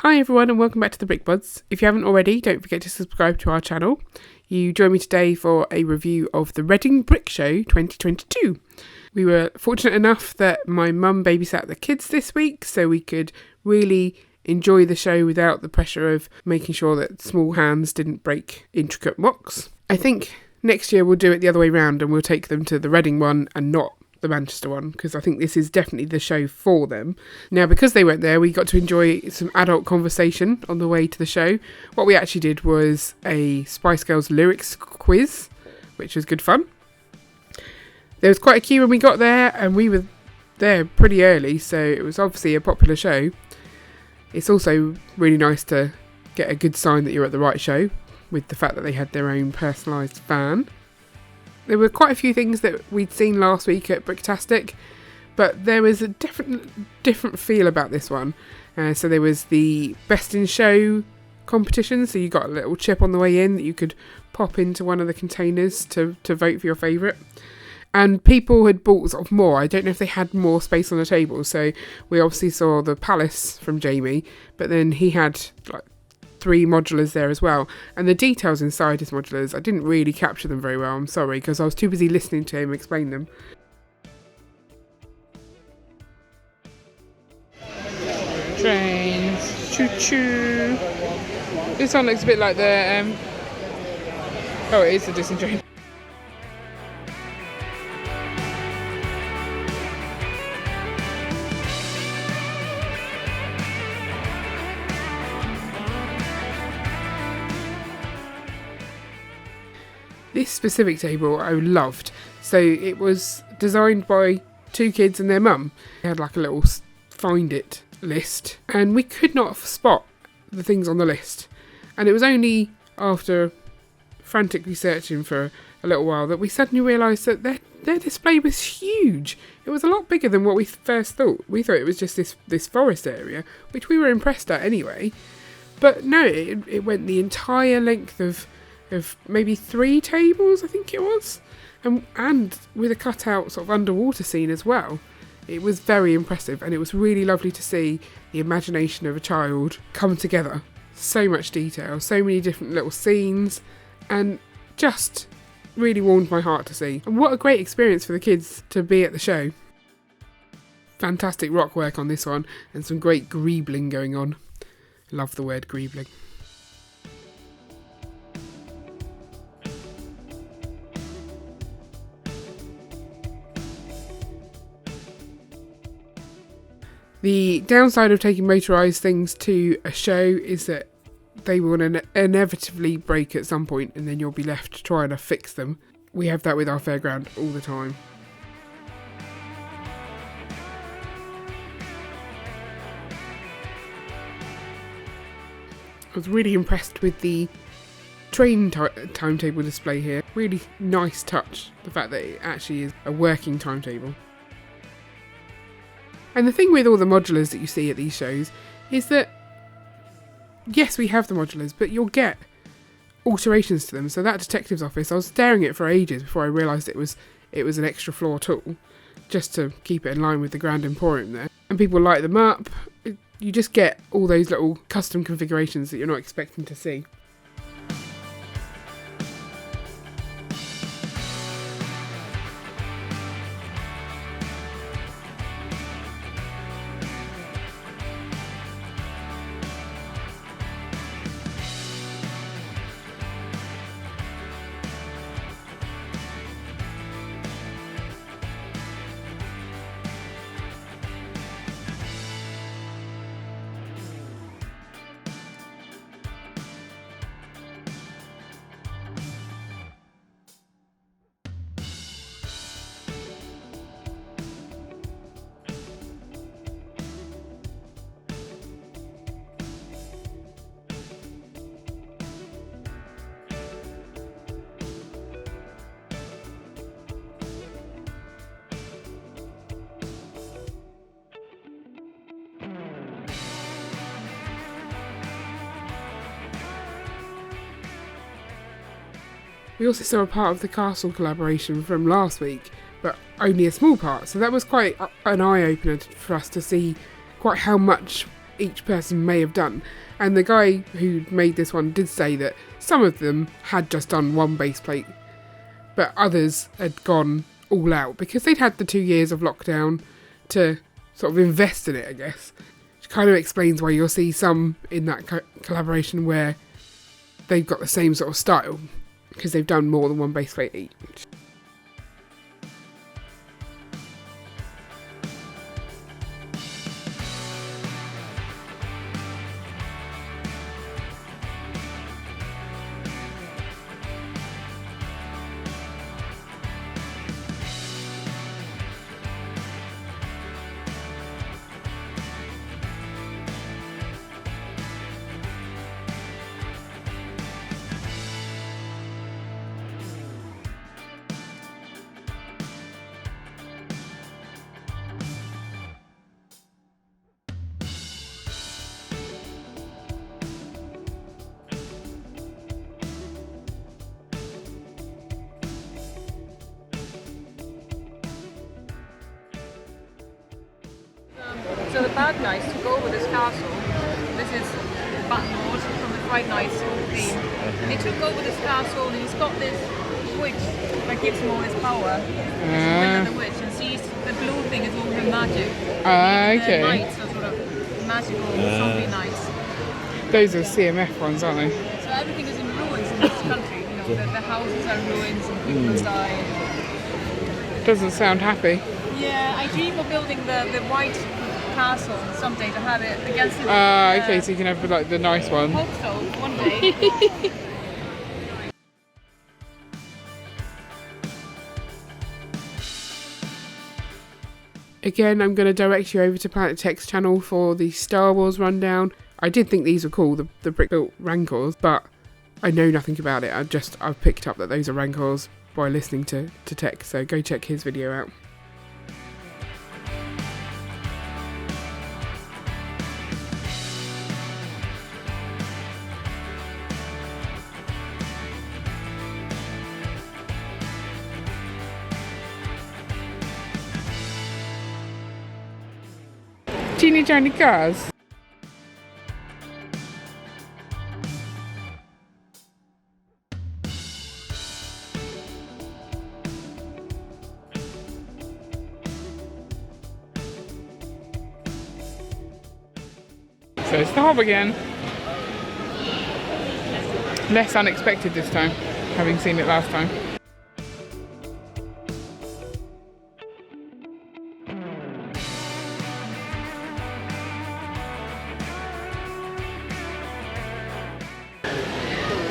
Hi everyone and welcome back to the Brick Buds. If you haven't already, don't forget to subscribe to our channel. You join me today for a review of the Reading Brick Show 2022. We were fortunate enough that my mum babysat the kids this week, so we could really enjoy the show without the pressure of making sure that small hands didn't break intricate MOCs. I think next year we'll do it the other way round and we'll take them to the Reading one and not the Manchester one, because I think this is definitely the show for them. Now, because they weren't there, we got to enjoy some adult conversation on the way to the show. What we actually did was a Spice Girls lyrics quiz, which was good fun. There was quite a queue when we got there, and we were there pretty early, so it was obviously a popular show. It's also really nice to get a good sign that you're at the right show, with the fact that they had their own personalised van. There were quite a few things that we'd seen last week at Bricktastic, but there was a different feel about this one. So there was the Best in Show competition, so you got a little chip on the way in that you could pop into one of the containers to vote for your favourite. And people had bought sort of more. I don't know if they had more space on the table, so we obviously saw the Palace from Jamie, but then he had like 3 modulars there as well, and the details inside his modulars, I didn't really capture them very well, I'm sorry, because I was too busy listening to him explain them. Trains, choo-choo. This one looks a bit like the oh, it is the Disney train. This specific table I loved. So it was designed by 2 kids and their mum. They had like a little find it list, and we could not spot the things on the list. And it was only after frantically searching for a little while that we suddenly realised that their display was huge. It was a lot bigger than what we first thought. We thought it was just this forest area, which we were impressed at anyway. But no, it went the entire length of maybe 3 tables, I think it was, and with a cutout sort of underwater scene as well. It was very impressive, and it was really lovely to see the imagination of a child come together. So much detail, so many different little scenes, and just really warmed my heart to see. And what a great experience for the kids to be at the show. Fantastic rock work on this one, and some great greebling going on. Love the word greebling. The downside of taking motorised things to a show is that they will inevitably break at some point, and then you'll be left trying to fix them. We have that with our fairground all the time. I was really impressed with the train timetable display here. Really nice touch, the fact that it actually is a working timetable. And the thing with all the modulars that you see at these shows is that, yes, we have the modulars, but you'll get alterations to them. So that detective's office, I was staring at it for ages before I realised it was an extra floor tool, just to keep it in line with the Grand Emporium there. And people light them up. You just get all those little custom configurations that you're not expecting to see. We also saw a part of the castle collaboration from last week, but only a small part, so that was quite an eye-opener for us to see quite how much each person may have done. And the guy who made this one did say that some of them had just done one base plate, but others had gone all out because they'd had the 2 years of lockdown to sort of invest in it, I guess. Which kind of explains why you'll see some in that collaboration where they've got the same sort of style because they've done more than one base plate each. So the bad guys took over this castle. This is Battlord from the Fright Nights theme. They took over this castle and he's got this witch that gives him all his power. It's the witch, and sees the blue thing is all the magic. Okay. The knights are sort of magical zombie knights. Those are CMF ones, aren't they? So everything is in ruins in this country. You know, the houses are in ruins and people have died. Doesn't sound happy. Yeah, I dream of building the white castle someday to have it against the okay, so you can have like the nice one. Hope so, one day. Again, I'm going to direct you over to Planet Tech's channel for the Star Wars rundown. I did think these were cool, the brick-built Rancors, but I know nothing about it. I've picked up that those are Rancors by listening to Tech, so go check his video out. Teeny tiny cars. So it's the Hob again. Less unexpected this time, having seen it last time.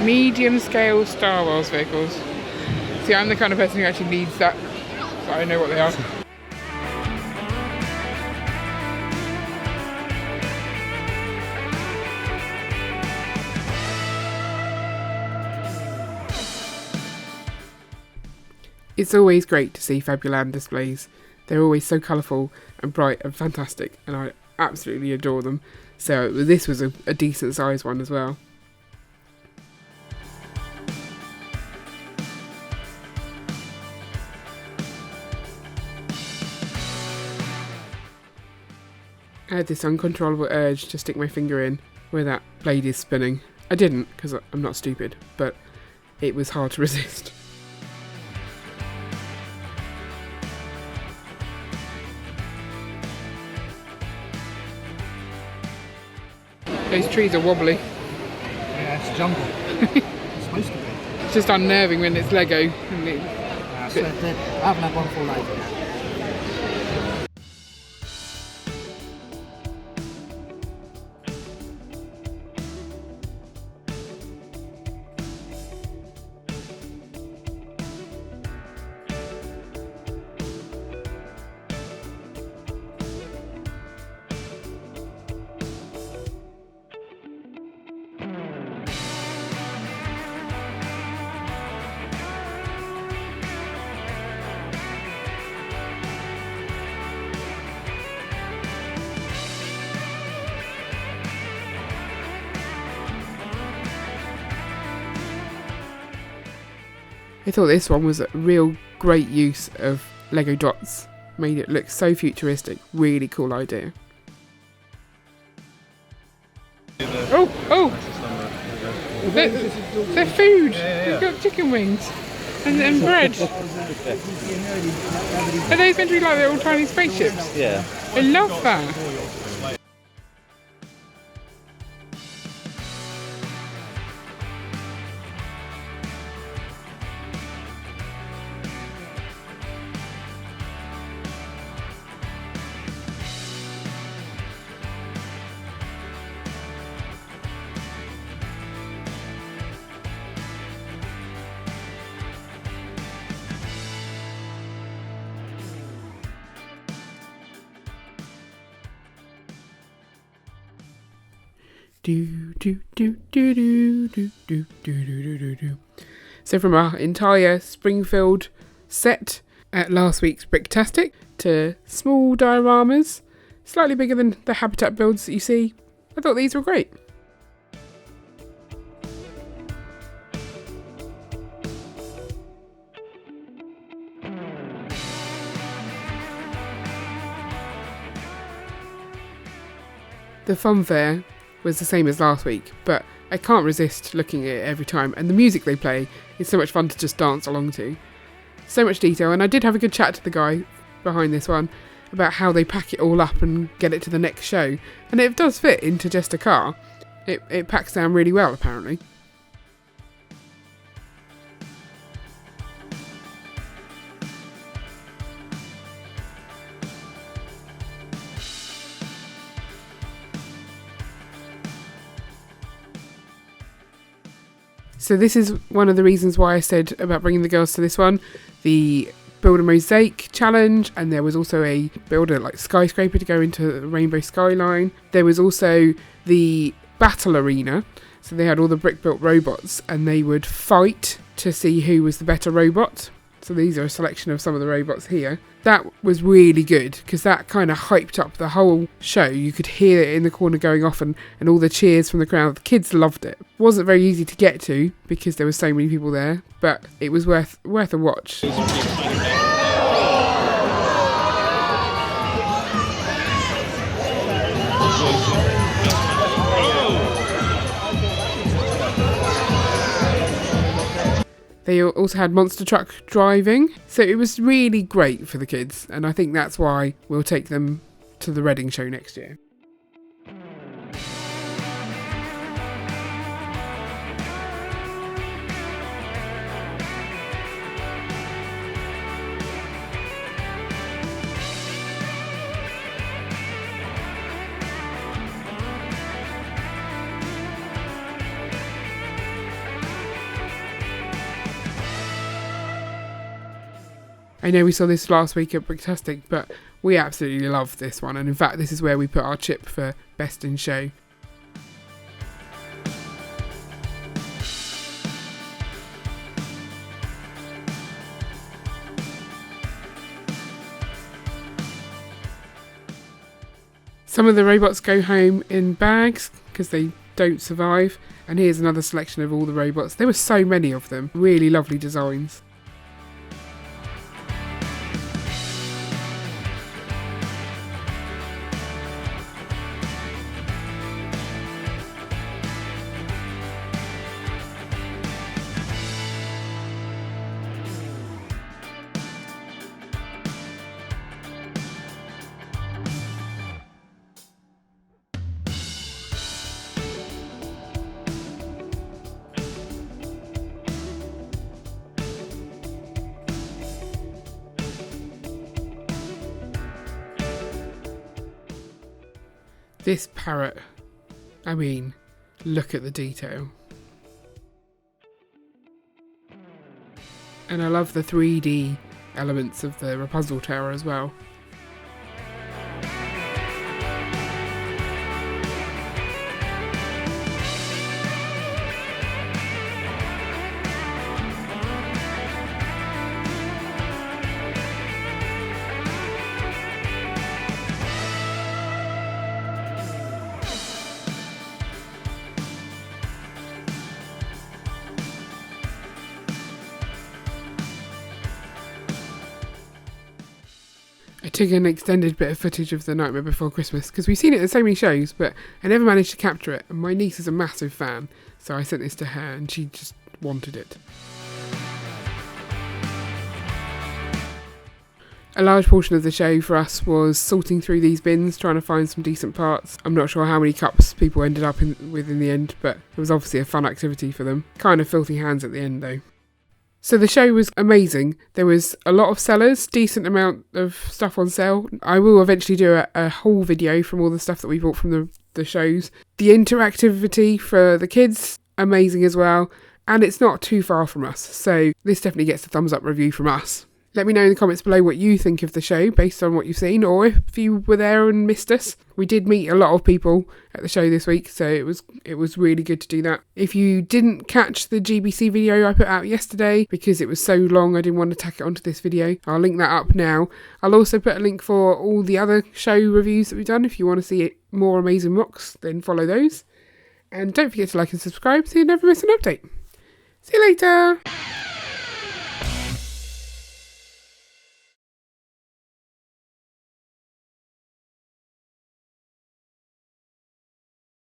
Medium scale Star Wars vehicles. See, I'm the kind of person who actually needs that, so I know what they are. It's always great to see Fabuland displays. They're always so colourful and bright and fantastic, and I absolutely adore them. So this was a decent sized one as well. I had this uncontrollable urge to stick my finger in where that blade is spinning. I didn't, because I'm not stupid, but it was hard to resist. Those trees are wobbly. Yeah, it's jungle. It's supposed to be. It's just unnerving when it's Lego. I haven't had one full life yet. I thought this one was a real great use of Lego dots. Made it look so futuristic. Really cool idea. Oh! They're food. They've got chicken wings and bread. Are those meant to be like little tiny spaceships? Yeah. I love that. So from our entire Springfield set at last week's Bricktastic to small dioramas, slightly bigger than the habitat builds that you see, I thought these were great. The fun fair was the same as last week, but I can't resist looking at it every time, and the music they play is so much fun to just dance along to. So much detail, and I did have a good chat to the guy behind this one about how they pack it all up and get it to the next show, and it does fit into just a car. It packs down really well, apparently. So this is one of the reasons why I said about bringing the girls to this one. The Build a Mosaic challenge, and there was also a build a skyscraper to go into the rainbow skyline. There was also the battle arena. So they had all the brick built robots and they would fight to see who was the better robot. So these are a selection of some of the robots here. That was really good because that kind of hyped up the whole show. You could hear it in the corner going off and all the cheers from the crowd. The kids loved it. Wasn't very easy to get to because there were so many people there, but it was worth a watch. They also had monster truck driving, so it was really great for the kids, and I think that's why we'll take them to the Reading show next year. I know we saw this last week at Bricktastic, but we absolutely love this one, and in fact this is where we put our chip for Best in Show. Some of the robots go home in bags because they don't survive, and here's another selection of all the robots. There were so many of them, really lovely designs. This parrot, I mean, look at the detail. And I love the 3D elements of the Rapunzel Tower as well. I took an extended bit of footage of The Nightmare Before Christmas because we've seen it at so many shows, but I never managed to capture it. And my niece is a massive fan, so I sent this to her and she just wanted it. A large portion of the show for us was sorting through these bins, trying to find some decent parts. I'm not sure how many cups people ended up with in the end, but it was obviously a fun activity for them. Kind of filthy hands at the end though. So the show was amazing. There was a lot of sellers, decent amount of stuff on sale. I will eventually do a haul video from all the stuff that we bought from the shows. The interactivity for the kids, amazing as well. And it's not too far from us, so this definitely gets a thumbs up review from us. Let me know in the comments below what you think of the show based on what you've seen, or if you were there and missed us. We did meet a lot of people at the show this week, so it was really good to do that. If you didn't catch the GBC video I put out yesterday, because it was so long I didn't want to tack it onto this video, I'll link that up now. I'll also put a link for all the other show reviews that we've done. If you want to see more amazing MOCs, then follow those. And don't forget to like and subscribe so you never miss an update. See you later!